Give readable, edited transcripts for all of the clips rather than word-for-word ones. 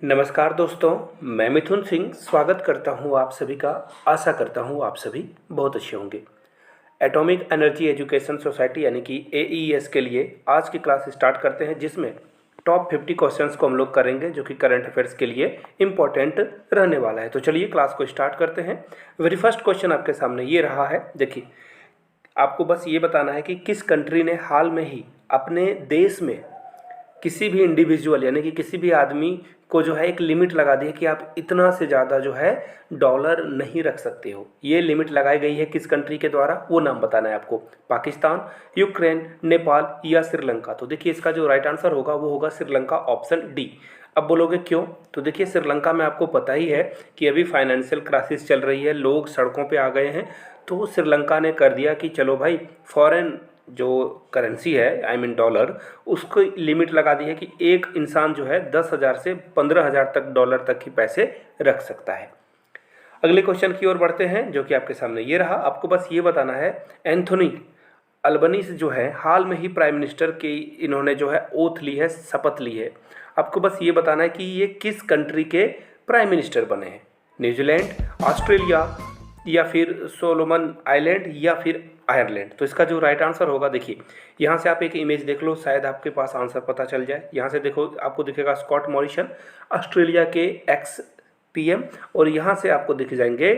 नमस्कार दोस्तों, मैं मिथुन सिंह स्वागत करता हूं आप सभी का। आशा करता हूं आप सभी बहुत अच्छे होंगे। एटॉमिक एनर्जी एजुकेशन सोसाइटी यानी कि AES के लिए आज की क्लास स्टार्ट करते हैं, जिसमें टॉप 50 क्वेश्चंस को हम लोग करेंगे जो कि करंट अफेयर्स के लिए इम्पोर्टेंट रहने वाला है। तो चलिए क्लास को स्टार्ट करते हैं। वेरी फर्स्ट क्वेश्चन आपके सामने ये रहा है। देखिए, आपको बस ये बताना है कि किस कंट्री ने हाल में ही अपने देश में किसी भी इंडिविजुअल यानी कि किसी भी आदमी को जो है एक लिमिट लगा दी है कि आप इतना से ज़्यादा जो है डॉलर नहीं रख सकते हो। ये लिमिट लगाई गई है किस कंट्री के द्वारा, वो नाम बताना है आपको। पाकिस्तान, यूक्रेन, नेपाल या श्रीलंका। तो देखिए, इसका जो राइट आंसर होगा वो होगा श्रीलंका, ऑप्शन डी। अब बोलोगे क्यों? तो देखिए, श्रीलंका में आपको पता ही है कि अभी फाइनेंशियल क्राइसिस चल रही है, लोग सड़कों पे आ गए हैं। तो श्रीलंका ने कर दिया कि चलो भाई, फॉरेन जो करेंसी है आई मीन डॉलर, उसको लिमिट लगा दी है कि एक इंसान जो है 10,000 से 15,000 तक डॉलर तक ही पैसे रख सकता है। अगले क्वेश्चन की ओर बढ़ते हैं जो कि आपके सामने ये रहा। आपको बस ये बताना है, एंथोनी अल्बनीज जो है हाल में ही प्राइम मिनिस्टर की इन्होंने जो है ओथ ली है, शपथ ली है। आपको बस ये बताना है कि ये किस कंट्री के प्राइम मिनिस्टर बने हैं। न्यूजीलैंड, ऑस्ट्रेलिया या फिर सोलोमन आइलैंड या फिर आयरलैंड। तो इसका जो राइट आंसर होगा, देखिए यहाँ से आप एक इमेज देख लो, शायद आपके पास आंसर पता चल जाए। यहाँ से देखो, आपको दिखेगा स्कॉट मॉरिसन, ऑस्ट्रेलिया के एक्स PM, और यहाँ से आपको दिख जाएंगे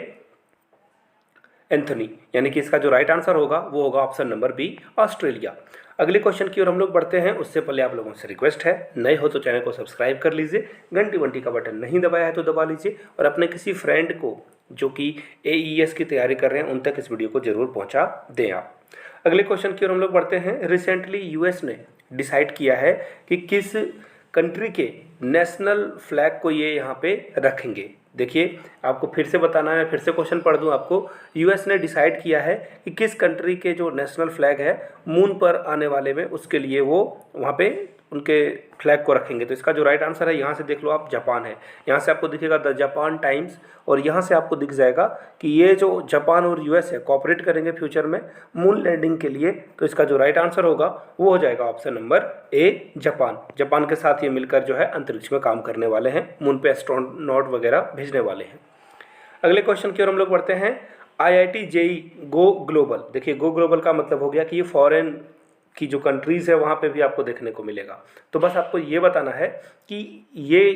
एंथनी, यानी कि इसका जो राइट आंसर होगा वो होगा ऑप्शन नंबर बी, ऑस्ट्रेलिया। अगले क्वेश्चन की ओर हम लोग बढ़ते हैं। उससे पहले आप लोगों से रिक्वेस्ट है, नए हो तो चैनल को सब्सक्राइब कर लीजिए, घंटी वंटी का बटन नहीं दबाया है तो दबा लीजिए, और अपने किसी फ्रेंड को जो कि AES की तैयारी कर रहे हैं उन तक इस वीडियो को जरूर पहुंचा दें आप। अगले क्वेश्चन की ओर हम लोग बढ़ते हैं। रिसेंटली US ने डिसाइड किया है कि किस कंट्री के नेशनल फ्लैग को ये यहाँ पे रखेंगे। देखिए, आपको फिर से बताना है, फिर से क्वेश्चन पढ़ दूं आपको। US ने डिसाइड किया है कि किस कंट्री के जो नेशनल फ्लैग है मून पर आने वाले में, उसके लिए वो वहाँ पे उनके फ्लैग को रखेंगे। तो इसका जो राइट आंसर है, यहाँ से देख लो आप, जापान है। यहाँ से आपको दिखेगा द जापान टाइम्स, और यहाँ से आपको दिख जाएगा कि ये जो जापान और US है कोऑपरेट करेंगे फ्यूचर में मून लैंडिंग के लिए। तो इसका जो राइट आंसर होगा वो हो जाएगा option number A, Japan. Japan के साथ ये मिलकर जो है अंतरिक्ष में काम करने वाले हैं, मून पे एस्ट्रोनॉट वगैरह भेजने वाले हैं। अगले क्वेश्चन की ओर हम लोग बढ़ते हैं। IIT JEE go global. देखिए, गो ग्लोबल का मतलब हो गया कि ये फॉरेन की जो कंट्रीज़ है वहाँ पे भी आपको देखने को मिलेगा। तो बस आपको ये बताना है कि ये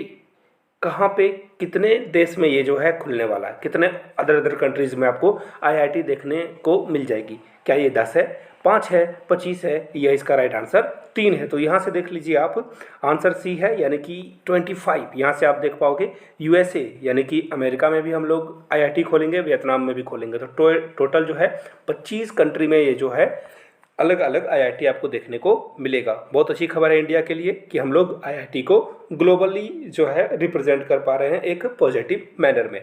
कहाँ पे, कितने देश में ये जो है खुलने वाला है, कितने अदर कंट्रीज़ में आपको IIT देखने को मिल जाएगी। क्या ये 10 है, 5 है, 25 है, या इसका राइट आंसर 3 है? तो यहाँ से देख लीजिए आप, आंसर सी है, यानी कि 25। यहाँ से आप देख पाओगे USA यानी कि अमेरिका में भी हम लोग IIT खोलेंगे, वियतनाम में भी खोलेंगे। तो टोटल जो है 25 कंट्री में ये जो है अलग अलग IIT आपको देखने को मिलेगा। बहुत अच्छी खबर है इंडिया के लिए कि हम लोग IIT को ग्लोबली जो है रिप्रेजेंट कर पा रहे हैं एक पॉजिटिव मैनर में।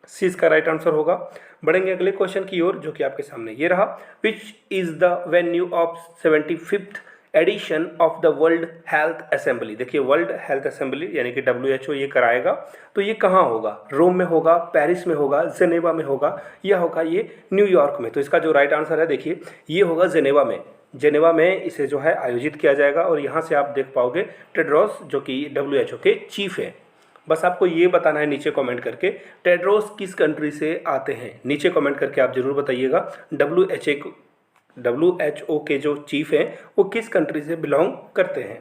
सी इसका राइट आंसर होगा। बढ़ेंगे अगले क्वेश्चन की ओर जो कि आपके सामने ये रहा। Which is the venue of 75th edition of the world health assembly. देखिए, वर्ल्ड हेल्थ असेंबली यानी कि WHO ये कराएगा। तो ये कहाँ होगा? रोम में होगा, पेरिस में होगा, जेनेवा में होगा, या होगा ये न्यूयॉर्क में? तो इसका जो राइट आंसर है, देखिए ये होगा जेनेवा में। जेनेवा में इसे जो है आयोजित किया जाएगा, और यहाँ से आप देख पाओगे टेड्रोस जो कि WHO के चीफ है। बस आपको ये बताना है नीचे कमेंट करके, टेड्रोस किस कंट्री से आते हैं। नीचे कमेंट करके आप जरूर बताइएगा। WHO के जो चीफ हैं वो किस कंट्री से बिलोंग करते हैं।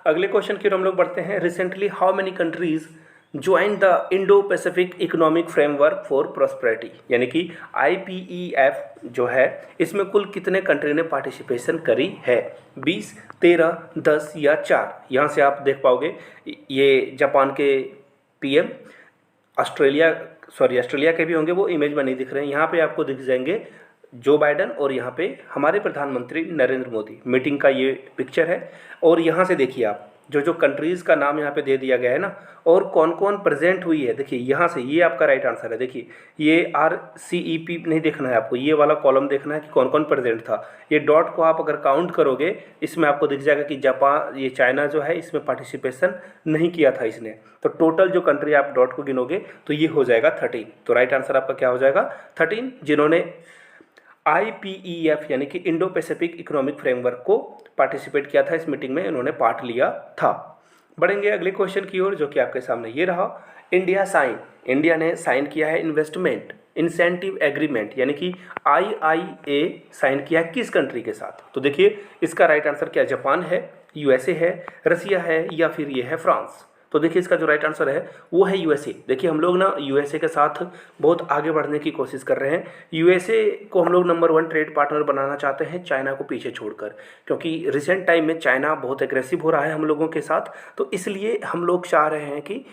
अगले क्वेश्चन की ओर हम लोग बढ़ते हैं। Recently how many countries join the Indo Pacific economic framework for prosperity, यानी कि IPEF जो है, इसमें कुल कितने कंट्री ने पार्टिसिपेशन करी है? 20, 13, 10 या 4? यहाँ से आप देख पाओगे ये जापान के PM, ऑस्ट्रेलिया के भी होंगे, वो इमेज में नहीं दिख रहे हैं। यहाँ पे आपको दिख जाएंगे जो बाइडन, और यहाँ पे हमारे प्रधानमंत्री नरेंद्र मोदी। मीटिंग का ये पिक्चर है, और यहाँ से देखिए आप जो कंट्रीज़ का नाम यहाँ पे दे दिया गया है ना, और कौन कौन प्रेजेंट हुई है। देखिए यहाँ से ये आपका राइट आंसर है। देखिए, ये RCEP नहीं देखना है आपको, ये वाला कॉलम देखना है कि कौन कौन प्रेजेंट था। ये डॉट को आप अगर काउंट करोगे, इसमें आपको दिख जाएगा कि जापान, ये चाइना जो है इसमें पार्टिसिपेशन नहीं किया था इसने। तो टोटल जो कंट्री आप डॉट को गिनोगे तो ये हो जाएगा 13। तो राइट आंसर आपका क्या हो जाएगा? 13, जिन्होंने IPEF यानी कि इंडो पैसिफिक इकोनॉमिक फ्रेमवर्क को पार्टिसिपेट किया था। इस मीटिंग में इन्होंने पार्ट लिया था। बढ़ेंगे अगले क्वेश्चन की ओर, जो कि आपके सामने ये रहा। इंडिया ने साइन किया है इन्वेस्टमेंट इंसेंटिव एग्रीमेंट, यानी कि IIA साइन किया है किस कंट्री के साथ? तो देखिए इसका राइट आंसर क्या जापान है, USA है, रसिया है, या फिर ये है फ्रांस। तो देखिए इसका जो राइट आंसर है वो है USA। देखिए हम लोग ना USA के साथ बहुत आगे बढ़ने की कोशिश कर रहे हैं। USA को हम लोग नंबर 1 ट्रेड पार्टनर बनाना चाहते हैं, चाइना को पीछे छोड़कर, क्योंकि रिसेंट टाइम में चाइना बहुत एग्रेसिव हो रहा है हम लोगों के साथ। तो इसलिए हम लोग चाह रहे हैं कि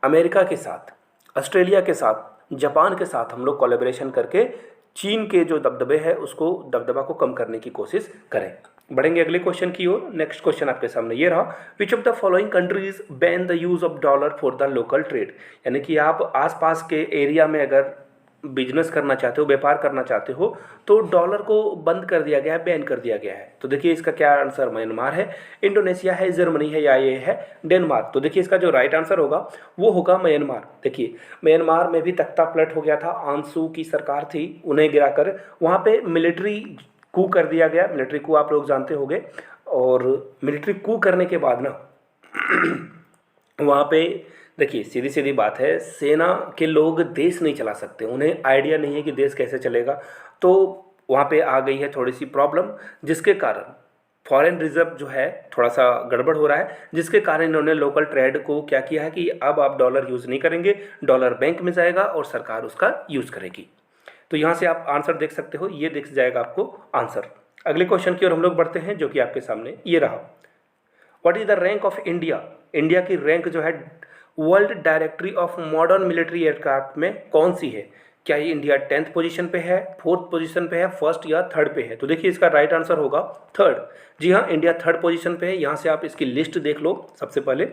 अमेरिका के साथ, ऑस्ट्रेलिया के साथ, जापान के साथ हम लोग कोलैबोरेशन करके चीन के जो दबदबे है उसको दबदबा को कम करने की कोशिश करें। बढ़ेंगे अगले क्वेश्चन की ओर। नेक्स्ट क्वेश्चन आपके सामने ये रहा। विच of the following countries ban the use of dollar for the local trade, यानी कि आप आसपास के एरिया में अगर बिजनेस करना चाहते हो, व्यापार करना चाहते हो, तो डॉलर को बंद कर दिया गया है, बैन कर दिया गया है। तो देखिए इसका क्या आंसर म्यांमार है, इंडोनेशिया है, जर्मनी है, या ये है डेनमार्क। तो देखिए इसका जो राइट आंसर होगा वो होगा म्यांमार। देखिए म्यांमार में भी तख्ता पलट हो गया था, आंसू की सरकार थी, उन्हें गिराकर वहाँ पे मिलिट्री कू कर दिया गया। मिलिट्री कू आप लोग जानते होंगे। और मिलिट्री कू करने के बाद ना वहाँ पे देखिए सीधी सीधी बात है, सेना के लोग देश नहीं चला सकते, उन्हें आइडिया नहीं है कि देश कैसे चलेगा। तो वहाँ पे आ गई है थोड़ी सी प्रॉब्लम, जिसके कारण फॉरेन रिजर्व जो है थोड़ा सा गड़बड़ हो रहा है, जिसके कारण इन्होंने लोकल ट्रेड को क्या किया है कि अब आप डॉलर यूज़ नहीं करेंगे, डॉलर बैंक में जाएगा और सरकार उसका यूज़ करेगी। तो यहाँ से आप आंसर देख सकते हो, ये दिख जाएगा आपको आंसर। अगले क्वेश्चन की ओर हम लोग बढ़ते हैं, जो कि आपके सामने ये रहा। What is the rank of India? India की रैंक जो है world directory of modern military aircraft में कौन सी है? क्या ये इंडिया 10th पोजीशन पे है, 4th पोजीशन पे है, फर्स्ट या थर्ड पे है? तो देखिए इसका राइट आंसर होगा थर्ड। जी हाँ, इंडिया थर्ड पोजीशन पे है। यहाँ से आप इसकी लिस्ट देख लो। सबसे पहले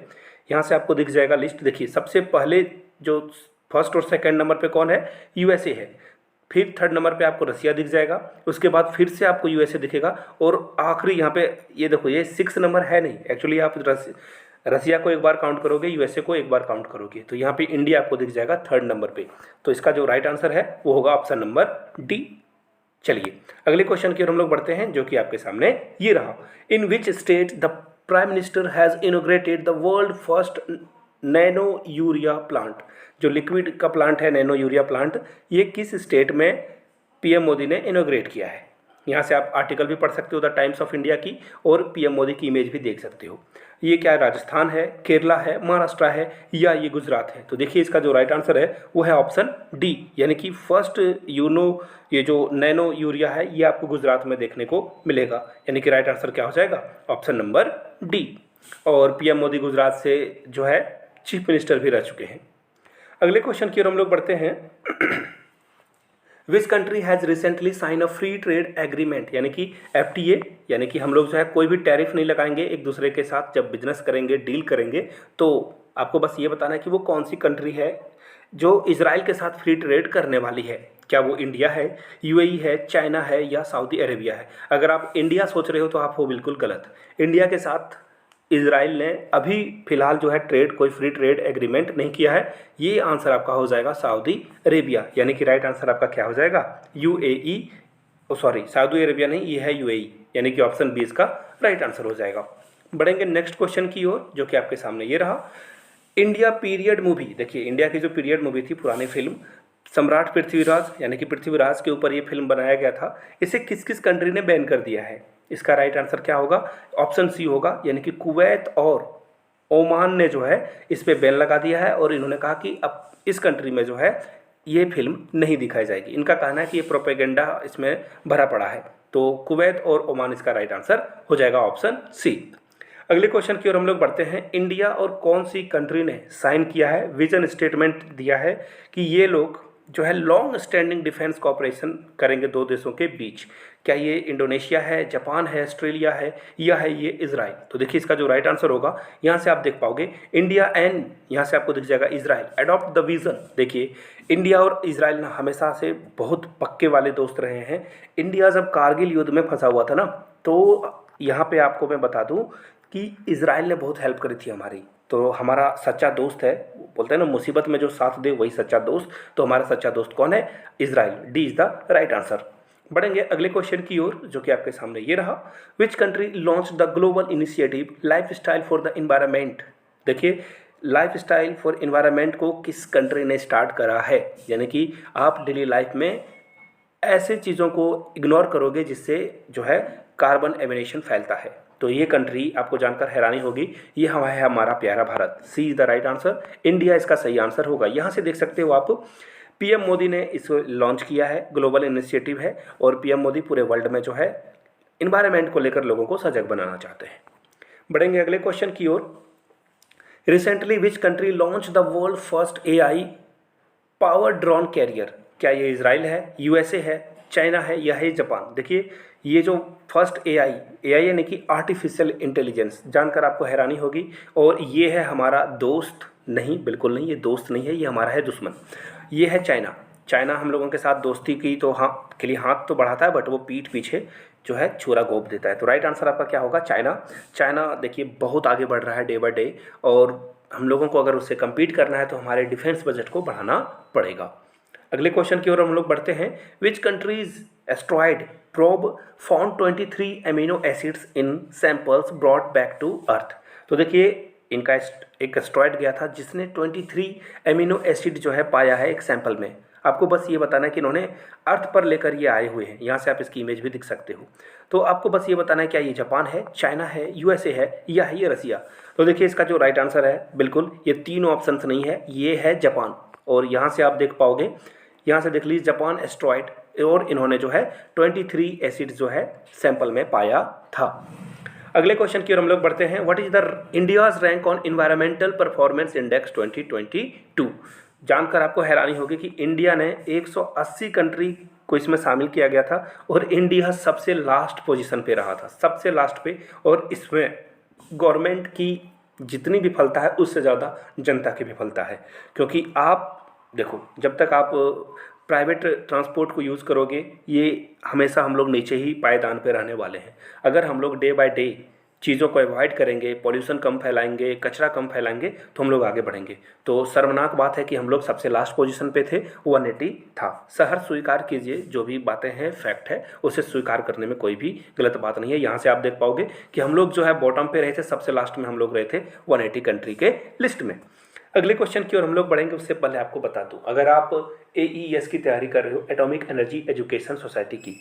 यहाँ से आपको दिख जाएगा लिस्ट। देखिए सबसे पहले जो फर्स्ट और सेकंड नंबर पे कौन है? USA है। फिर थर्ड नंबर पे आपको रसिया दिख जाएगा, उसके बाद फिर से आपको USA दिखेगा, और आखिरी यहाँ पे ये देखो, ये 6 नंबर है नहीं एक्चुअली। आप रसिया को एक बार काउंट करोगे, USA को एक बार काउंट करोगे, तो यहाँ पे इंडिया आपको दिख जाएगा थर्ड नंबर पे। तो इसका जो राइट आंसर है वो होगा ऑप्शन नंबर डी। चलिए अगले क्वेश्चन की ओर हम लोग बढ़ते हैं, जो कि आपके सामने ये रहा। In which state the prime minister has inaugurated the world first nano urea plant? जो लिक्विड का प्लांट है, नैनो यूरिया प्लांट, ये किस स्टेट में PM मोदी ने इनोग्रेट किया है? यहाँ से आप आर्टिकल भी पढ़ सकते हो द टाइम्स ऑफ इंडिया की, और PM मोदी की इमेज भी देख सकते हो। ये क्या है? राजस्थान है, केरला है, महाराष्ट्र है, या ये गुजरात है? तो देखिए इसका जो राइट आंसर है वो है ऑप्शन डी, यानी कि फर्स्ट ये जो नैनो यूरिया है ये आपको गुजरात में देखने को मिलेगा। यानी कि राइट आंसर क्या हो जाएगा? Option number D. और PM मोदी गुजरात से जो है चीफ मिनिस्टर भी रह चुके हैं। अगले क्वेश्चन की ओर हम लोग बढ़ते हैं। Which country has recently sign a free trade agreement, यानी कि FTA, यानी कि हम लोग जो है कोई भी टैरिफ नहीं लगाएंगे एक दूसरे के साथ जब बिजनेस करेंगे, डील करेंगे। तो आपको बस ये बताना है कि वो कौन सी कंट्री है जो इजराइल के साथ फ्री ट्रेड करने वाली है। क्या वो इंडिया है, UAE है, चाइना है, या सऊदी अरेबिया है? अगर आप इंडिया सोच रहे हो तो आप हो बिल्कुल गलत। इंडिया के साथ इजराइल ने अभी फिलहाल जो है कोई फ्री ट्रेड एग्रीमेंट नहीं किया है। ये आंसर आपका हो जाएगा सऊदी अरेबिया, यानी कि राइट आंसर आपका क्या हो जाएगा? UAE, सॉरी सऊदी अरेबिया नहीं, ये है UAE, यानी कि ऑप्शन बी इसका राइट आंसर हो जाएगा। बढ़ेंगे नेक्स्ट क्वेश्चन की ओर, जो कि आपके सामने ये रहा। इंडिया पीरियड मूवी, देखिए इंडिया की जो पीरियड मूवी थी, पुरानी फिल्म, सम्राट पृथ्वीराज, यानी कि पृथ्वीराज के ऊपर ये फिल्म बनाया गया था, इसे किस किस कंट्री ने बैन कर दिया है? इसका राइट आंसर क्या होगा? ऑप्शन सी होगा, यानी कि कुवैत और ओमान ने जो है इस पे बैन लगा दिया है, और इन्होंने कहा कि अब इस कंट्री में जो है ये फिल्म नहीं दिखाई जाएगी। इनका कहना है कि ये प्रोपेगेंडा इसमें भरा पड़ा है। तो कुवैत और ओमान इसका राइट आंसर हो जाएगा ऑप्शन सी। अगले क्वेश्चन की ओर हम लोग बढ़ते हैं। इंडिया और कौन सी कंट्री ने साइन किया है, विजन स्टेटमेंट दिया है कि ये लोग जो है लॉन्ग स्टैंडिंग डिफेंस कॉपरेशन करेंगे दो देशों के बीच? क्या ये इंडोनेशिया है, जापान है, ऑस्ट्रेलिया है, या है ये इजराइल? तो देखिए इसका जो राइट आंसर होगा, यहाँ से आप देख पाओगे इंडिया एंड यहाँ से आपको दिख जाएगा इजराइल एडॉप्ट द विजन। देखिए इंडिया और इजराइल ना हमेशा से बहुत पक्के वाले दोस्त रहे हैं। इंडिया जब कारगिल युद्ध में फंसा हुआ था ना, तो यहाँ पे आपको मैं बता दूँ कि इजराइल ने बहुत हेल्प करी थी हमारी। तो हमारा सच्चा दोस्त है, बोलते हैं ना मुसीबत में जो साथ दे वही सच्चा दोस्त। तो हमारा सच्चा दोस्त कौन है? Israel. D is the right answer. बढ़ेंगे अगले क्वेश्चन की ओर, जो कि आपके सामने ये रहा। Which country launch the global initiative life style for the environment. देखिए, लाइफ स्टाइल फॉर इन्वायरमेंट को किस कंट्री ने स्टार्ट करा है, यानी कि आप डेली लाइफ में ऐसे चीज़ों को इग्नोर करोगे जिससे जो है कार्बन एमिनेशन फैलता है। तो ये कंट्री आपको जानकर हैरानी होगी, ये हमारा प्यारा Bharat. C is the right answer, India इसका सही आंसर होगा। यहाँ से देख सकते हो आप, पीएम मोदी ने इसको लॉन्च किया है, ग्लोबल इनिशिएटिव है, और पीएम मोदी पूरे वर्ल्ड में जो है इन्वायरमेंट को लेकर लोगों को सजग बनाना चाहते हैं। बढ़ेंगे अगले क्वेश्चन की ओर। Recently which country launch the world first AI power drone carrier. क्या ये इजराइल है, यूएसए है, चाइना है, या है जापान। देखिए, ये जो फर्स्ट एआई यानी कि आर्टिफिशियल इंटेलिजेंस, जानकर आपको हैरानी होगी, और ये है हमारा दोस्त नहीं, बिल्कुल नहीं, ये दोस्त नहीं है, ये हमारा है दुश्मन। ये है चाइना। चाइना हम लोगों के साथ दोस्ती की तो के लिए हाथ तो बढ़ाता है, बट वो पीठ पीछे जो है छुरा घोंप देता है। तो राइट आंसर आपका क्या होगा, चाइना। चाइना देखिए बहुत आगे बढ़ रहा है डे बाय डे, और हम लोगों को अगर उससे कम्पीट करना है तो हमारे डिफेंस बजट को बढ़ाना पड़ेगा। अगले क्वेश्चन की ओर हम लोग बढ़ते हैं। Which countries asteroid probe found 23 amino acids in samples brought back to Earth. तो देखिए, इनका एक एस्ट्रॉयड गया था जिसने 23 अमीनो एसिड जो है पाया है एक सैंपल में। आपको बस ये बताना है कि इन्होंने अर्थ पर लेकर ये आए हुए हैं। यहाँ से आप इसकी इमेज भी दिख सकते हो। तो आपको बस ये बताना है क्या ये जापान है, चाइना है, यूएसए है, या है ये रसिया। तो देखिए, इसका जो राइट आंसर है, बिल्कुल ये तीनों ऑप्शंस नहीं है, ये है जापान। और यहाँ से आप देख पाओगे, यहाँ से देख लीजिए जापान एस्ट्रॉयड, और इन्होंने जो है 23 एसिड जो है सैंपल में पाया था। अगले क्वेश्चन की ओर हम लोग बढ़ते हैं। What is the India's rank on environmental performance index 2022। जानकर आपको हैरानी होगी कि इंडिया ने 180 कंट्री को इसमें शामिल किया गया था, और इंडिया सबसे लास्ट पोजीशन पे रहा था, सबसे लास्ट पे। और इसमें गवर्नमेंट की जितनी विफलता है उससे ज़्यादा जनता की विफलता है। क्योंकि आप देखो, जब तक आप प्राइवेट ट्रांसपोर्ट को यूज़ करोगे, ये हमेशा हम लोग नीचे ही पायदान पे रहने वाले हैं। अगर हम लोग डे बाय डे चीज़ों को अवॉइड करेंगे, पॉल्यूशन कम फैलाएंगे, कचरा कम फैलाएंगे, तो हम लोग आगे बढ़ेंगे। तो शर्मनाक बात है कि हम लोग सबसे लास्ट पोजीशन पे थे, 180 था। शहर स्वीकार कीजिए, जो भी बातें हैं फैक्ट है, उसे स्वीकार करने में कोई भी गलत बात नहीं है। यहाँ से आप देख पाओगे कि हम लोग जो है बॉटम पे रहे थे, सबसे लास्ट में हम लोग रहे थे 180 कंट्री के लिस्ट में। अगले क्वेश्चन की ओर हम लोग बढ़ेंगे, उससे पहले आपको बता दूं, अगर आप AES की तैयारी कर रहे हो, एटॉमिक एनर्जी एजुकेशन सोसाइटी की,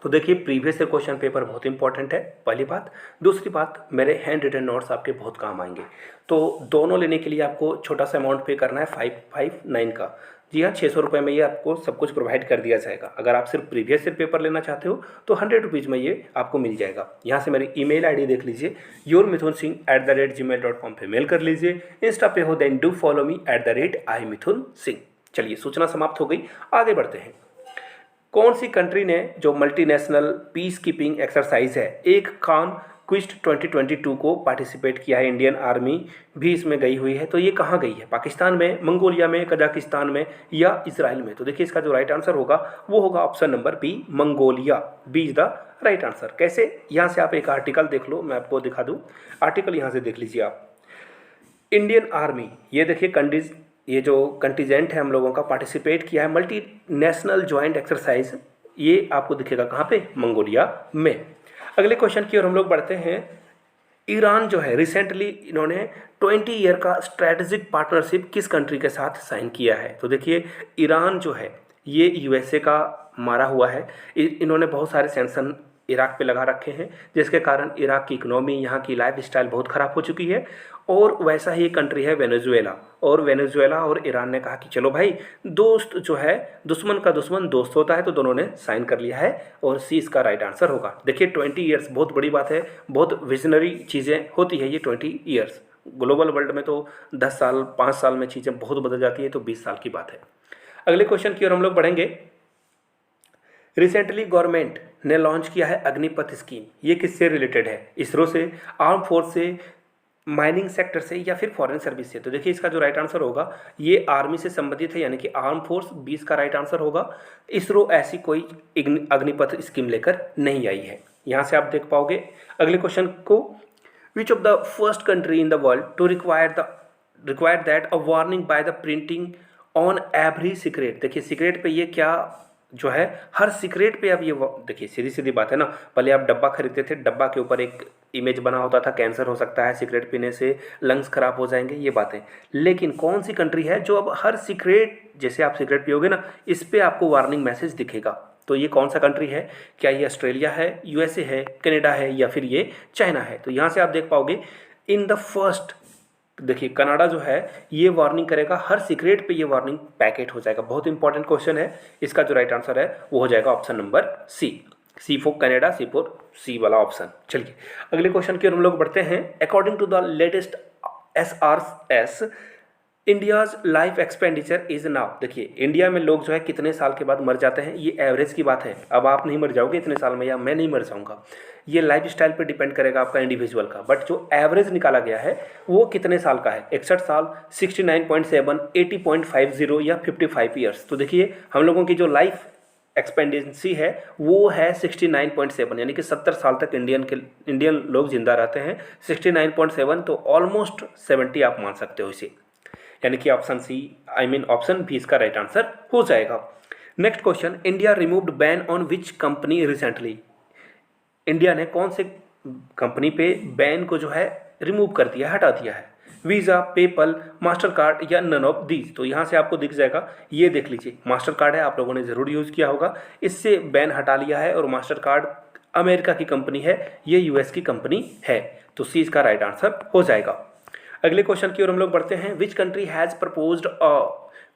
तो देखिए प्रीवियस ईयर क्वेश्चन पेपर बहुत इंपॉर्टेंट है, पहली बात। दूसरी बात, मेरे हैंड रिटन नोट्स आपके बहुत काम आएंगे। तो दोनों लेने के लिए आपको छोटा सा अमाउंट पे करना है, 559 का। जी हाँ, 600 रुपये में ये आपको सब कुछ प्रोवाइड कर दिया जाएगा। अगर आप सिर्फ प्रीवियस ईयर पेपर लेना चाहते हो तो 100 रुपीज़ में ये आपको मिल जाएगा। यहाँ से मेरी ईमेल आईडी देख लीजिए, yourmithunsingh@gmail.com पे मेल कर लीजिए। इंस्टा पे हो then do follow me @imithunsingh। चलिए, सूचना समाप्त हो गई, आगे बढ़ते हैं। कौन सी कंट्री ने जो मल्टीनेशनल पीस कीपिंग एक्सरसाइज है एक कॉन्क्विस्ट 2022 को पार्टिसिपेट किया है, इंडियन आर्मी भी इसमें गई हुई है। तो ये कहाँ गई है, पाकिस्तान में, मंगोलिया में, कजाकिस्तान में, या इसराइल में। तो देखिए, इसका जो राइट आंसर होगा वो होगा option number B, Mongolia. B is the right answer. कैसे, यहाँ से आप एक आर्टिकल देख लो, मैं आपको दिखा दूँ। आर्टिकल यहाँ से देख लीजिए आप। इंडियन आर्मी, ये देखिए ये जो कंटीजेंट है हम लोगों का, पार्टिसिपेट किया है मल्टी नेशनल ज्वाइंट एक्सरसाइज, ये आपको दिखेगा कहाँ पे, मंगोलिया में। अगले क्वेश्चन की ओर हम लोग बढ़ते हैं। ईरान जो है, रिसेंटली इन्होंने 20 ईयर का स्ट्रेटेजिक पार्टनरशिप किस कंट्री के साथ साइन किया है। तो देखिए, ईरान जो है ये यूएसए का मारा हुआ है। इन्होंने बहुत सारे सैंक्शन इराक पे लगा रखे हैं, जिसके कारण इराक की इकोनॉमी, यहाँ की लाइफ स्टाइल बहुत ख़राब हो चुकी है। और वैसा ही एक कंट्री है वेनेजुएला, और वेनेजुएला और ईरान ने कहा कि चलो भाई, दोस्त जो है, दुश्मन का दुश्मन दोस्त होता है। तो दोनों ने साइन कर लिया है, और सी इसका राइट आंसर होगा। देखिए 20 ईयर्स बहुत बड़ी बात है, बहुत विजनरी चीज़ें होती है ये 20 ईयर्स। ग्लोबल वर्ल्ड में तो 10 साल 5 साल में चीज़ें बहुत बदल जाती है, तो 20 साल की बात है। अगले क्वेश्चन की ओर हम लोग बढ़ेंगे। रिसेंटली गवर्नमेंट ने लॉन्च किया है अग्निपथ स्कीम, ये किससे रिलेटेड है, इसरो से, आर्म फोर्स से, माइनिंग सेक्टर से, या फिर फॉरेन सर्विस से। तो देखिए, इसका जो राइट आंसर होगा ये आर्मी से संबंधित है, यानी कि आर्म फोर्स, 20 का राइट आंसर होगा। इसरो ऐसी कोई अग्निपथ स्कीम लेकर नहीं आई है। यहाँ से आप देख पाओगे अगले क्वेश्चन को। Which of the first country in the world to require that a warning by the printing on every cigarette. देखिए, सिगरेट पे ये क्या जो है हर सीक्रेट पे अब ये देखिए सीधी सीधी बात है ना, पहले आप डब्बा खरीदते थे, डब्बा के ऊपर एक इमेज बना होता था, कैंसर हो सकता है, सिगरेट पीने से लंग्स खराब हो जाएंगे, ये बातें। लेकिन कौन सी कंट्री है जो अब हर सिगरेट, जैसे आप सिगरेट पियोगे ना, इस पे आपको वार्निंग मैसेज दिखेगा? तो ये कौन सा कंट्री है? क्या ये ऑस्ट्रेलिया है, यूएसए है, कनाडा है, या फिर ये चाइना है? तो यहाँ से आप देख पाओगे इन द फर्स्ट, देखिए कनाडा जो है ये वार्निंग करेगा, हर सिगरेट पे ये वार्निंग पैकेट हो जाएगा। बहुत इंपॉर्टेंट क्वेश्चन है, इसका जो राइट आंसर है वो हो जाएगा option number C for Canada, C for C वाला ऑप्शन। चलिए अगले क्वेश्चन की ओर हम लोग बढ़ते हैं। According to the latest SRS, India's life expenditure is now. देखिए इंडिया में लोग जो है कितने साल के बाद मर जाते हैं, ये एवरेज की बात है। अब आप नहीं मर जाओगे इतने साल में, या मैं नहीं मर जाऊंगा, ये लाइफ स्टाइल पर डिपेंड करेगा आपका इंडिविजुअल का। बट जो एवरेज निकाला गया है वो कितने साल का है? 61 साल, 69.7, 80.50 या 55 ईयर्स। तो देखिए हम लोगों की जो लाइफ एक्सपेंडेंसी है वो है 69.7, यानी कि 70 साल तक इंडियन लोग जिंदा रहते हैं। 69.7 तो ऑलमोस्ट 70 आप मान सकते हो इसे, यानी कि ऑप्शन सी, ऑप्शन बी इसका राइट आंसर हो जाएगा। Next question, India removed ban on which company recently. India ने कौन से कंपनी पे बैन को जो है रिमूव कर दिया, हटा दिया है? वीज़ा, पेपल, मास्टर कार्ड या नन ऑफ दीज। तो यहाँ से आपको दिख जाएगा, ये देख लीजिए मास्टर कार्ड है, आप लोगों ने ज़रूर यूज़ किया होगा, इससे बैन हटा लिया है। और मास्टर कार्ड अमेरिका की कंपनी है, ये यूएस की कंपनी है। तो सी इसका राइट आंसर हो जाएगा। अगले क्वेश्चन की ओर हम लोग बढ़ते हैं। Which country has proposed a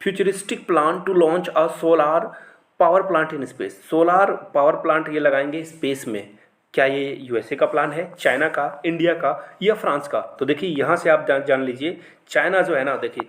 futuristic plan to launch a solar power plant in space. Solar power plant ये लगाएंगे स्पेस में। क्या ये यूएसए का प्लान है, चाइना का, इंडिया का या फ्रांस का? तो देखिए यहाँ से आप जान लीजिए, चाइना जो है ना, देखिए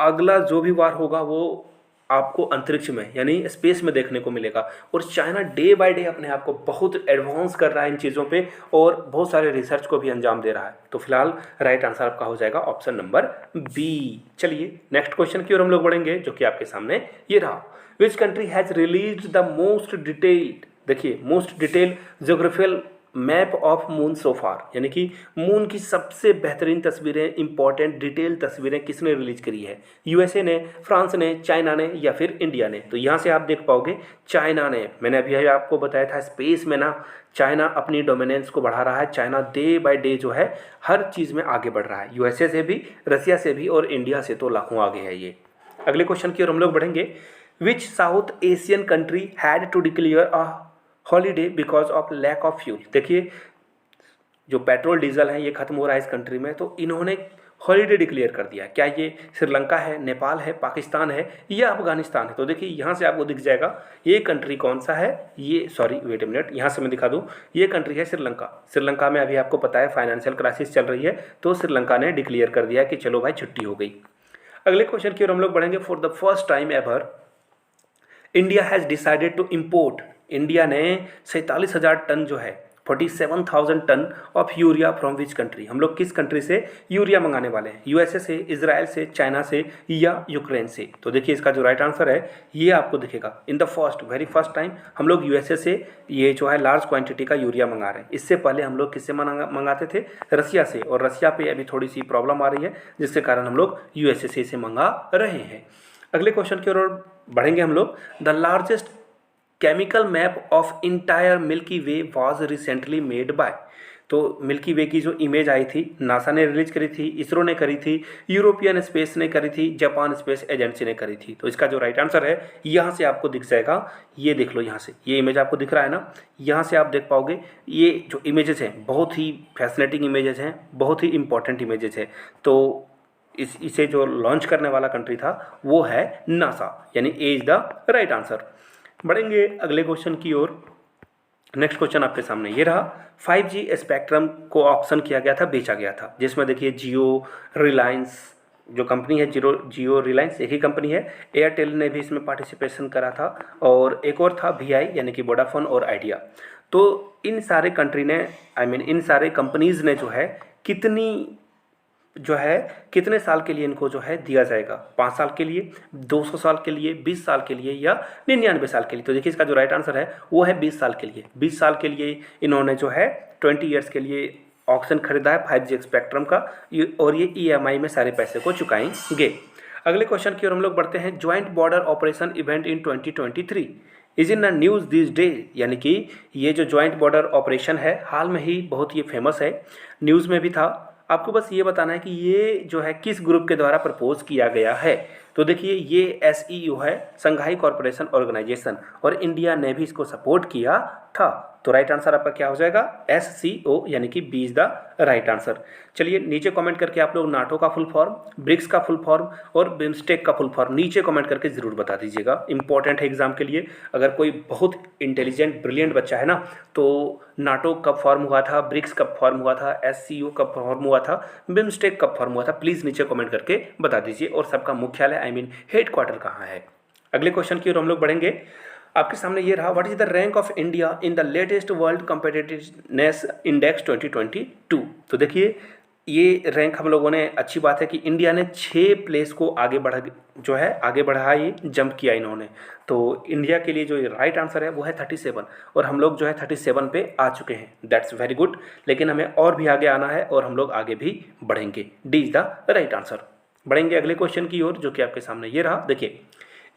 अगला जो भी वार होगा वो आपको अंतरिक्ष में यानी स्पेस में देखने को मिलेगा। और चाइना डे बाय डे अपने आप को बहुत एडवांस कर रहा है इन चीज़ों पे, और बहुत सारे रिसर्च को भी अंजाम दे रहा है। तो फिलहाल राइट आंसर आपका हो जाएगा ऑप्शन नंबर बी। चलिए नेक्स्ट क्वेश्चन की ओर हम लोग बढ़ेंगे, जो कि आपके सामने ये रहा। Which country has released the most detailed, देखिए most detail geographical map of moon so far, यानी कि मून की सबसे बेहतरीन तस्वीरें, इंपॉर्टेंट डिटेल तस्वीरें किसने रिलीज करी है? यूएसए ने, फ्रांस ने, चाइना ने या फिर इंडिया ने? तो यहाँ से आप देख पाओगे चाइना ने। मैंने अभी आपको बताया था स्पेस में ना चाइना अपनी डोमिनेंस को बढ़ा रहा है। चाइना डे बाय डे जो है हर चीज़ में आगे बढ़ रहा है, यूएसए से भी, रसिया से भी, और इंडिया से तो लाखों आगे है ये। अगले क्वेश्चन की ओर हम लोग बढ़ेंगे। Which South Asian country had to declare a holiday because of lack of fuel. देखिए जो पेट्रोल डीजल है ये खत्म हो रहा है इस कंट्री में, तो इन्होंने हॉलीडे डिक्लेयर कर दिया। क्या ये श्रीलंका है, नेपाल है, पाकिस्तान है या अफगानिस्तान है? तो देखिए यहाँ से आपको दिख जाएगा ये कंट्री कौन सा है। ये सॉरी वेट ए मिनट, यहाँ से मैं दिखा दूँ, ये कंट्री है श्रीलंका। श्रीलंका में अभी आपको पता है फाइनेंशियल क्राइसिस चल रही है, तो श्रीलंका ने डिक्लेयर कर दिया कि चलो भाई छुट्टी हो गई। अगले क्वेश्चन की ओर हम लोग बढ़ेंगे। For the first time ever India has decided to import, India ने 47,000 टन जो है 47,000 tonne of urea from which country. हम लोग किस कंट्री से यूरिया मंगाने वाले हैं? यूएसए से, इजराइल से, चाइना से या यूक्रेन से? तो देखिए इसका जो राइट आंसर है ये आपको दिखेगा। In the very first time हम लोग यूएसए से ये जो है लार्ज क्वांटिटी का यूरिया मंगा रहे हैं। इससे पहले हम लोग किससे मंगाते थे? रसिया से, और रसिया पे अभी थोड़ी सी प्रॉब्लम आ रही है जिसके कारण हम लोग यूएसए से इसे मंगा रहे हैं। अगले क्वेश्चन की ओर बढ़ेंगे हम लोग। The largest chemical map of entire milky way was recently made by. तो मिल्की वे की जो इमेज आई थी नासा ने रिलीज करी थी, इसरो ने करी थी, यूरोपियन स्पेस ने करी थी, जापान स्पेस एजेंसी ने करी थी। तो इसका जो राइट आंसर है यहाँ से आपको दिख जाएगा, ये देख लो यहाँ से, ये इमेज आपको दिख रहा है ना, यहाँ से आप देख पाओगे ये जो इमेजेस हैं बहुत ही फैसिनेटिंग इमेजेस हैं, बहुत ही इंपॉर्टेंट इमेजेस हैं। तो इसे जो लॉन्च करने वाला कंट्री था वो है नासा, यानी ए इज द राइट आंसर। बढ़ेंगे अगले क्वेश्चन की ओर। नेक्स्ट क्वेश्चन आपके सामने ये रहा। 5G स्पेक्ट्रम को ऑक्शन किया गया था, बेचा गया था, जिसमें देखिए जियो, रिलायंस जो कंपनी है, जियो रिलायंस एक ही कंपनी है, एयरटेल ने भी इसमें पार्टिसिपेशन करा था, और एक और था VI यानी कि वोडाफोन और आइडिया। तो इन सारे कंट्री ने इन सारे कंपनीज ने जो है कितने साल के लिए इनको जो है दिया जाएगा? 5 साल के लिए, 200 साल के लिए, 20 साल के लिए या 99 साल के लिए? तो देखिए इसका जो राइट आंसर है वो है 20 साल के लिए। 20 साल के लिए इन्होंने जो है 20 ईयर्स के लिए ऑक्शन खरीदा है 5G स्पेक्ट्रम का, और ये EMI में सारे पैसे को चुकाएंगे। अगले क्वेश्चन की ओर हम लोग बढ़ते हैं। Joint border operation event in 2023, is in the news this day, यानी कि ये जो ज्वाइंट बॉर्डर ऑपरेशन है हाल में ही बहुत ये फेमस है, न्यूज़ में भी था। आपको बस ये बताना है कि ये जो है किस ग्रुप के द्वारा प्रपोज किया गया है। तो देखिए ये SEU है, संघाई कॉरपोरेशन ऑर्गेनाइजेशन, और इंडिया ने भी इसको सपोर्ट किया था। तो राइट आंसर आपका क्या हो जाएगा, SCO, यानी कि B is the right answer. चलिए नीचे कमेंट करके आप लोग नाटो का फुल फॉर्म, ब्रिक्स का फुल फॉर्म और बिम्स्टेक का फुल फॉर्म नीचे कमेंट करके ज़रूर बता दीजिएगा, इंपॉर्टेंट है एग्जाम के लिए। अगर कोई बहुत इंटेलिजेंट ब्रिलियंट बच्चा है ना, तो नाटो कब फॉर्म हुआ था, ब्रिक्स कब फॉर्म हुआ था, SCO कब फॉर्म हुआ था, बिम्स्टेक कब फॉर्म हुआ था, प्लीज़ नीचे कमेंट करके बता दीजिए। और सबका मुख्यालय आई मीन हेड क्वार्टर कहाँ है। अगले क्वेश्चन की ओर हम लोग बढ़ेंगे। आपके सामने ये रहा, what is the rank of India in the latest world competitiveness index 2022। तो देखिए ये रैंक हम लोगों ने, अच्छी बात है कि इंडिया ने 6 प्लेस को आगे बढ़ा ये जंप किया इन्होंने। तो इंडिया के लिए जो राइट आंसर है वो है 37, और हम लोग जो है 37 पे आ चुके हैं, दैट्स वेरी गुड। लेकिन हमें और भी आगे आना है और हम लोग आगे भी बढ़ेंगे, D is the right answer. बढ़ेंगे अगले क्वेश्चन की ओर, जो कि आपके सामने ये रहा। देखिए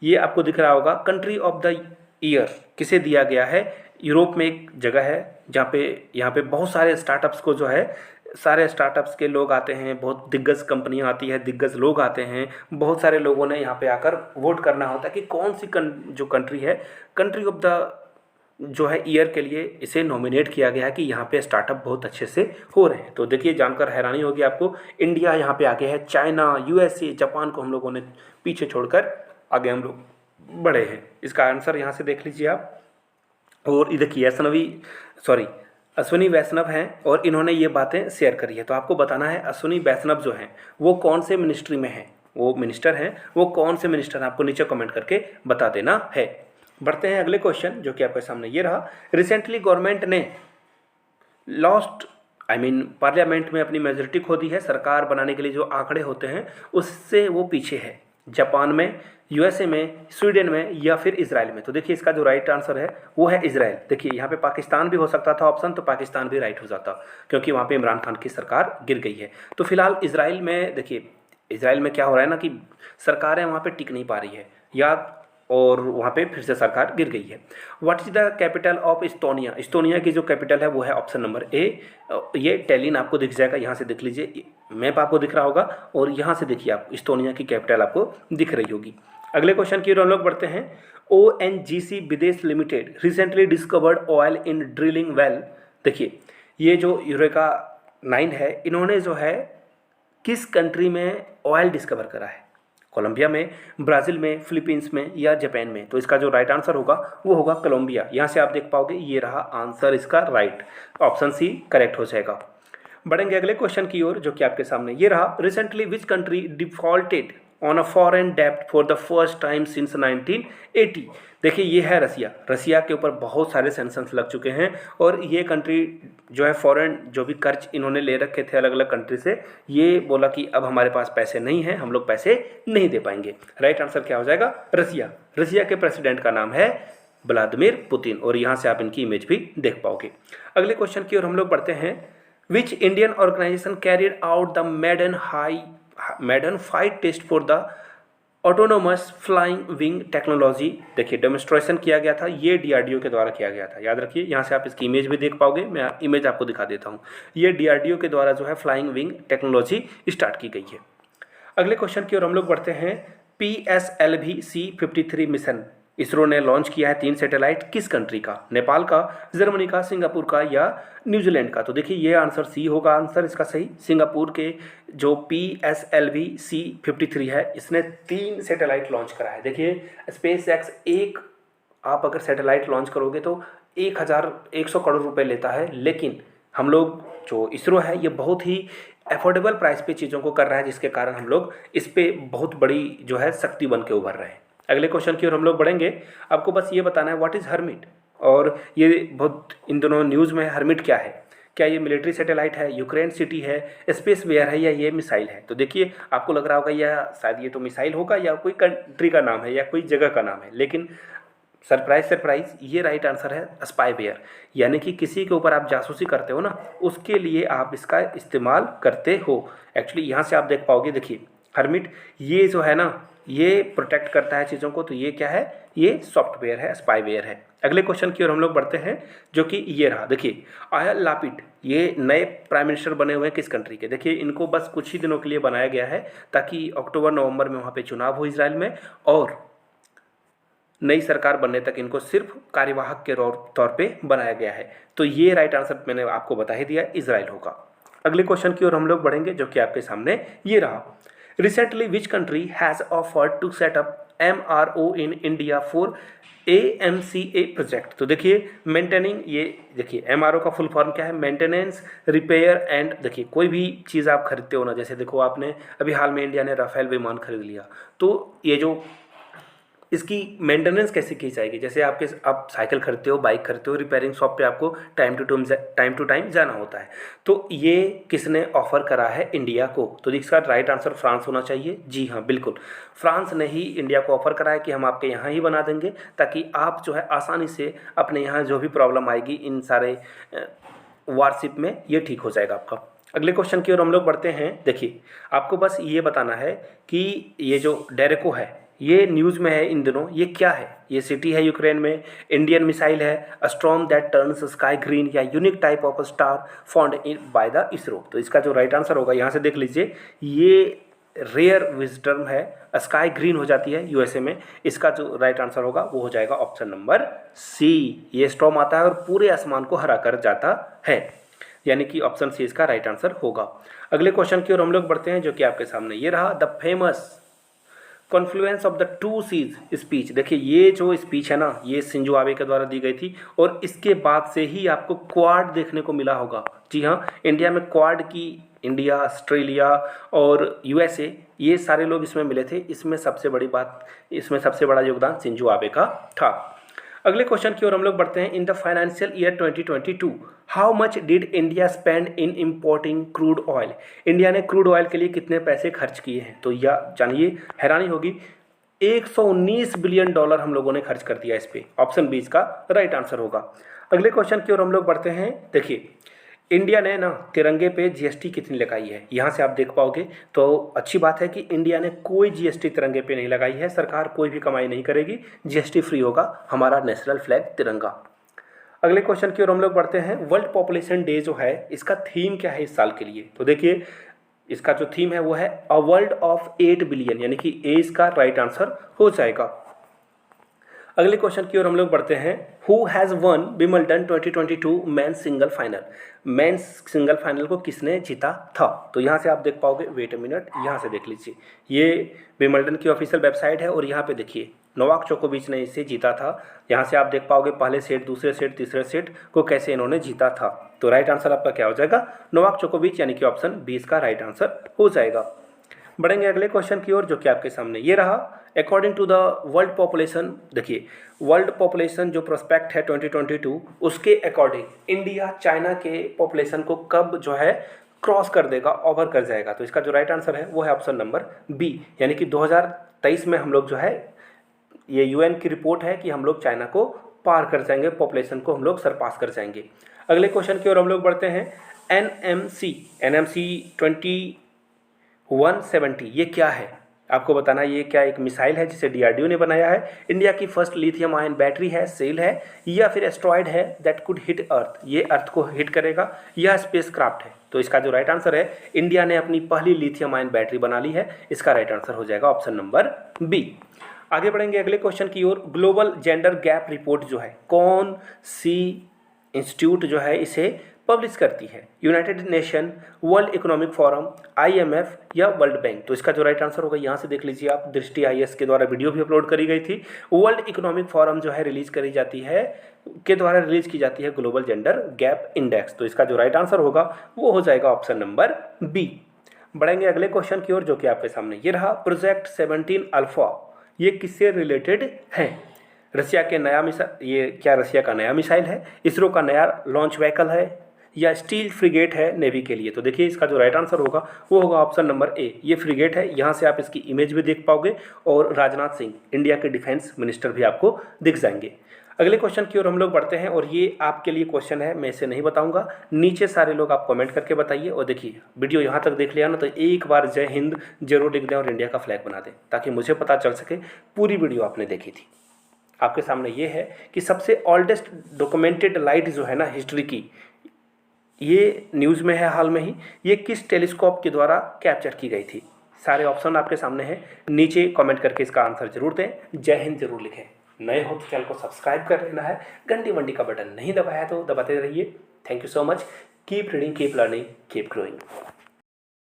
ये आपको दिख रहा होगा, कंट्री ऑफ द ईयर किसे दिया गया है। यूरोप में एक जगह है जहाँ पे यहाँ पे बहुत सारे स्टार्टअप्स को जो है, सारे स्टार्टअप्स के लोग आते हैं, बहुत दिग्गज कंपनियाँ आती है, दिग्गज लोग आते हैं, बहुत सारे लोगों ने यहाँ पे आकर वोट करना होता है कि कौन सी जो कंट्री है, कंट्री ऑफ द जो है ईयर के लिए इसे नॉमिनेट किया गया है कि यहाँ पे स्टार्टअप बहुत अच्छे से हो रहे हैं। तो देखिए जानकर हैरानी होगी आपको, इंडिया यहाँ पे आगे है, चाइना, USA, जापान को हम लोगों ने पीछे छोड़कर आगे हम लोग बढ़े हैं। इसका आंसर यहाँ से देख लीजिए आप। और देखिए अश्विनी वैष्णव हैं और इन्होंने ये बातें शेयर करी है। तो आपको बताना है अश्विनी वैष्णव जो हैं वो कौन से मिनिस्ट्री में हैं, वो मिनिस्टर हैं, वो कौन से मिनिस्टर हैं, आपको नीचे कमेंट करके बता देना है। बढ़ते हैं अगले क्वेश्चन, जो कि आपके सामने ये रहा। रिसेंटली गवर्नमेंट ने पार्लियामेंट में अपनी मेजोरिटी खो दी है। सरकार बनाने के लिए जो आंकड़े होते हैं उससे वो पीछे है, जापान में, USA में, स्वीडन में या फिर इजराइल में। तो देखिए इसका जो राइट आंसर है वो है इजराइल। देखिए यहाँ पे पाकिस्तान भी हो सकता था ऑप्शन, तो पाकिस्तान भी राइट हो जाता क्योंकि वहाँ पे इमरान खान की सरकार गिर गई है। तो फिलहाल इजराइल में, देखिए इजराइल में क्या हो रहा है ना कि सरकारें वहाँ पे टिक नहीं पा रही है, या और वहाँ पे फिर से सरकार गिर गई है। What is the capital of Estonia. Estonia की जो कैपिटल है वो है ऑप्शन नंबर A, ये टेलिन आपको दिख जाएगा, यहाँ से देख लीजिए, मैप आपको दिख रहा होगा, और यहाँ से देखिए आप इस्टोनिया की कैपिटल आपको दिख रही होगी। अगले क्वेश्चन की ओर हम लोग बढ़ते हैं। ONGC विदेश limited recently discovered oil in drilling well. देखिए ये जो यूरेका 9 है, इन्होंने जो है किस कंट्री में ऑयल डिस्कवर करा है, कोलंबिया में, ब्राज़ील में, फिलीपींस में या जापान में। तो इसका जो राइट आंसर होगा वो होगा कोलंबिया। यहाँ से आप देख पाओगे ये रहा आंसर इसका राइट, ऑप्शन C करेक्ट हो जाएगा। बढ़ेंगे अगले क्वेश्चन की ओर, जो कि आपके सामने ये रहा। Recently which country defaulted on a foreign डेब्ट for the first time since 1980। देखिए ये है रसिया। रसिया के ऊपर बहुत सारे सैंक्शंस लग चुके हैं, और ये कंट्री जो है फॉरेन जो भी कर्ज इन्होंने ले रखे थे अलग अलग कंट्री से, ये बोला कि अब हमारे पास पैसे नहीं हैं, हम लोग पैसे नहीं दे पाएंगे। राइट आंसर क्या हो जाएगा, रसिया। रसिया के प्रेसिडेंट का नाम है व्लादिमीर पुतिन, और यहाँ से आप इनकी इमेज भी देख पाओगे। अगले क्वेश्चन की ओर हम लोग बढ़ते हैं। Which Indian organisation carried out the maiden fight test for the autonomous flying wing technology. देखिए डेमोन्स्ट्रेशन किया गया था, ये DRDO के द्वारा किया गया था, याद रखिए। यहाँ से आप इसकी इमेज भी देख पाओगे, मैं इमेज आपको दिखा देता हूँ। ये DRDO के द्वारा जो है फ्लाइंग विंग टेक्नोलॉजी स्टार्ट की गई है। अगले क्वेश्चन की ओर हम लोग बढ़ते हैं। PSLV C-53 मिशन इसरो ने लॉन्च किया है 3 सैटेलाइट, किस कंट्री का, नेपाल का, जर्मनी का, सिंगापुर का या न्यूजीलैंड का। तो देखिए ये आंसर C होगा, आंसर इसका सही। सिंगापुर के जो PSLV C-53 है, इसने 3 सैटेलाइट लॉन्च करा है। देखिए SpaceX एक आप अगर सैटेलाइट लॉन्च करोगे तो 1100 करोड़ रुपए लेता है, लेकिन हम लोग जो इसरो है ये बहुत ही अफोर्डेबल प्राइस पे चीज़ों को कर रहा है, जिसके कारण हम लोग इस पे बहुत बड़ी जो है शक्ति बन के उभर रहे हैं। अगले क्वेश्चन की ओर हम लोग बढ़ेंगे। आपको बस ये बताना है व्हाट इज़ हर्मिट, और ये बहुत इन दोनों न्यूज़ में हर्मिट क्या है, क्या ये मिलिट्री सैटेलाइट है, यूक्रेन सिटी है, स्पेस वेयर है या ये मिसाइल है। तो देखिए आपको लग रहा होगा या शायद ये तो मिसाइल होगा या कोई कंट्री का नाम है या कोई जगह का नाम है, लेकिन सरप्राइज ये राइट आंसर है स्पाई वेयर, यानी कि किसी के ऊपर आप जासूसी करते हो ना, उसके लिए आप इसका इस्तेमाल करते हो। एक्चुअली यहाँ से आप देख पाओगे, देखिए हर्मिट ये जो है ना, ये प्रोटेक्ट करता है चीज़ों को, तो ये क्या है, ये सॉफ्टवेयर है, स्पाईवेयर है। अगले क्वेश्चन की ओर हम लोग बढ़ते हैं, जो कि ये रहा। देखिए आयल लापिड ये नए प्राइम मिनिस्टर बने हुए हैं किस कंट्री के। देखिए इनको बस कुछ ही दिनों के लिए बनाया गया है ताकि अक्टूबर नवंबर में वहाँ पे चुनाव हो इसराइल में, और नई सरकार बनने तक इनको सिर्फ कार्यवाहक के तौर पे बनाया गया है। तो ये राइट आंसर मैंने आपको बता ही दिया, इजराइल होगा। अगले क्वेश्चन की ओर हम लोग बढ़ेंगे, जो कि आपके सामने ये रहा। Recently which country has offered to set up MRO in India for AMCA project. तो देखिए मेंटेनिंग, ये देखिए MRO का फुल फॉर्म क्या है, मेंटेनेंस रिपेयर एंड, देखिए कोई भी चीज़ आप खरीदते हो ना, जैसे देखो आपने अभी हाल में इंडिया ने राफेल विमान खरीद लिया, तो ये जो इसकी मेंटेनेंस कैसे की जाएगी, जैसे आप साइकिल खरीदते हो, बाइक खरीदते हो, रिपेयरिंग शॉप पे आपको टाइम टू टाइम जाना होता है। तो ये किसने ऑफर करा है इंडिया को, तो इसका राइट आंसर फ्रांस होना चाहिए। जी हाँ बिल्कुल, फ्रांस ने ही इंडिया को ऑफर करा है कि हम आपके यहाँ ही बना देंगे, ताकि आप जो है आसानी से अपने यहाँ जो भी प्रॉब्लम आएगी इन सारे वारशिप में, ये ठीक हो जाएगा आपका। अगले क्वेश्चन की ओर हम लोग बढ़ते हैं। देखिए आपको बस ये बताना है कि ये जो डेरेको है, ये न्यूज़ में है इन दिनों, ये क्या है, ये सिटी है यूक्रेन में, इंडियन मिसाइल है, a storm that turns sky green, या unique type of star found in by the ISRO. तो इसका जो राइट आंसर होगा, यहाँ से देख लीजिए, ये रेयर विजिटर्म है, स्काई ग्रीन हो जाती है यूएसए में। इसका जो राइट आंसर होगा वो हो जाएगा ऑप्शन नंबर सी। ये स्टॉर्म आता है और पूरे आसमान को हरा कर जाता है, यानी कि ऑप्शन सी इसका राइट आंसर होगा। अगले क्वेश्चन की ओर हम लोग बढ़ते हैं, जो कि आपके सामने ये रहा। The famous confluence of the two seas speech. देखिए ये जो स्पीच है ना, ये शिंजो आबे के द्वारा दी गई थी, और इसके बाद से ही आपको क्वाड देखने को मिला होगा। जी हाँ, इंडिया में क्वाड की, इंडिया, ऑस्ट्रेलिया और यूएसए, ये सारे लोग इसमें मिले थे। इसमें सबसे बड़ा योगदान शिंजो आबे का था। अगले क्वेश्चन की ओर हम लोग बढ़ते हैं। In the financial year 2022 how much did India spend in importing crude oil. India ने क्रूड ऑयल के लिए कितने पैसे खर्च किए हैं, तो यह जानिए, हैरानी होगी, 119 बिलियन डॉलर हम लोगों ने खर्च कर दिया इस पे। ऑप्शन बी इसका राइट आंसर होगा। अगले क्वेश्चन की ओर हम लोग बढ़ते हैं। देखिए इंडिया ने ना तिरंगे पे जीएसटी कितनी लगाई है, यहाँ से आप देख पाओगे। तो अच्छी बात है कि इंडिया ने कोई जीएसटी तिरंगे पे नहीं लगाई है, सरकार कोई भी कमाई नहीं करेगी, जीएसटी फ्री होगा हमारा नेशनल फ्लैग तिरंगा। अगले क्वेश्चन की ओर हम लोग बढ़ते हैं। वर्ल्ड पॉपुलेशन डे जो है, इसका थीम क्या है इस साल के लिए, तो देखिए इसका जो थीम है वो है अ वर्ल्ड ऑफ 8 बिलियन, यानी कि ए इसका राइट आंसर हो जाएगा। अगले क्वेश्चन की ओर हम लोग बढ़ते हैं। Who has one Wimbledon 2022 men's single final. Men's single final को किसने जीता था, तो यहाँ से आप देख पाओगे, वेट अ मिनट, यहाँ से देख लीजिए, ये विंबलडन की ऑफिशियल वेबसाइट है, और यहाँ पे देखिए नोवाक जोकोविच ने इसे जीता था। यहाँ से आप देख पाओगे पहले सेट, दूसरे सेट, तीसरे सेट को कैसे इन्होंने जीता था। तो राइट आंसर आपका क्या हो जाएगा, नोवाक जोकोविच, यानी कि ऑप्शन बी इसका राइट आंसर हो जाएगा। बढ़ेंगे अगले क्वेश्चन की ओर, जो कि आपके सामने ये रहा। According to the world population, देखिए वर्ल्ड पॉपुलेशन जो प्रोस्पेक्ट है 2022, उसके अकॉर्डिंग इंडिया चाइना के पॉपुलेशन को कब जो है क्रॉस कर देगा, ओवर कर जाएगा। तो इसका जो राइट आंसर है वो है ऑप्शन नंबर बी, यानी कि 2023 में हम लोग जो है, ये यूएन की रिपोर्ट है कि हम लोग चाइना को पार कर जाएंगे, पॉपुलेशन को हम लोग सरपास कर जाएंगे। अगले क्वेश्चन की ओर हम लोग बढ़ते हैं। NMC 2170 ये क्या है, आपको बताना है। ये क्या एक मिसाइल है जिसे डीआरडीओ ने बनाया है, इंडिया की फर्स्ट लिथियम आयन बैटरी है, सेल है, या फिर एस्ट्रॉयड है दैट कुड हिट अर्थ, ये अर्थ को हिट करेगा, या स्पेस क्राफ्ट है। तो इसका जो राइट आंसर है, इंडिया ने अपनी पहली लिथियम आयन बैटरी बना ली है, इसका राइट आंसर हो जाएगा ऑप्शन नंबर बी। आगे बढ़ेंगे अगले क्वेश्चन की ओर। ग्लोबल जेंडर गैप रिपोर्ट जो है, कौन सी इंस्टीट्यूट जो है इसे पब्लिश करती है, United nation, world economic forum, IMF या वर्ल्ड बैंक। तो इसका जो राइट आंसर होगा, यहाँ से देख लीजिए आप, दृष्टि IAS के द्वारा वीडियो भी अपलोड करी गई थी। वर्ल्ड इकोनॉमिक फोरम जो है रिलीज की जाती है ग्लोबल जेंडर गैप इंडेक्स। तो इसका जो राइट आंसर होगा वो हो जाएगा ऑप्शन नंबर बी। बढ़ेंगे अगले क्वेश्चन की ओर, जो कि आपके सामने ये रहा। प्रोजेक्ट 17 अल्फा ये किससे रिलेटेड है, रशिया के नया मिसाइल, ये क्या रशिया का नया मिसाइल है, इसरो का नया लॉन्च व्हीकल है, या स्टील फ्रिगेट है नेवी के लिए। तो देखिए इसका जो राइट आंसर होगा वो होगा ऑप्शन नंबर ए, ये फ्रिगेट है। यहाँ से आप इसकी इमेज भी देख पाओगे, और राजनाथ सिंह इंडिया के डिफेंस मिनिस्टर भी आपको दिख जाएंगे। अगले क्वेश्चन की ओर हम लोग बढ़ते हैं और ये आपके लिए क्वेश्चन है, मैं इसे नहीं बताऊंगा, नीचे सारे लोग आप कमेंट करके बताइए। और देखिए वीडियो यहाँ तक देख लिया ना तो एक बार जय हिंद जरूर लिख दें और इंडिया का फ्लैग बना दें ताकि मुझे पता चल सके पूरी वीडियो आपने देखी थी। आपके सामने ये है कि सबसे ओल्डेस्ट डॉक्यूमेंटेड लाइट जो है ना हिस्ट्री की, ये न्यूज़ में है हाल में ही, ये किस टेलीस्कोप के द्वारा कैप्चर की गई थी। सारे ऑप्शन आपके सामने हैं, नीचे कमेंट करके इसका आंसर जरूर दें, जय हिंद जरूर लिखें। नए हो तो चैनल को सब्सक्राइब कर लेना है, घंटी वंटी का बटन नहीं दबाया तो दबाते रहिए। Thank you so much. Keep reading, keep learning, keep growing.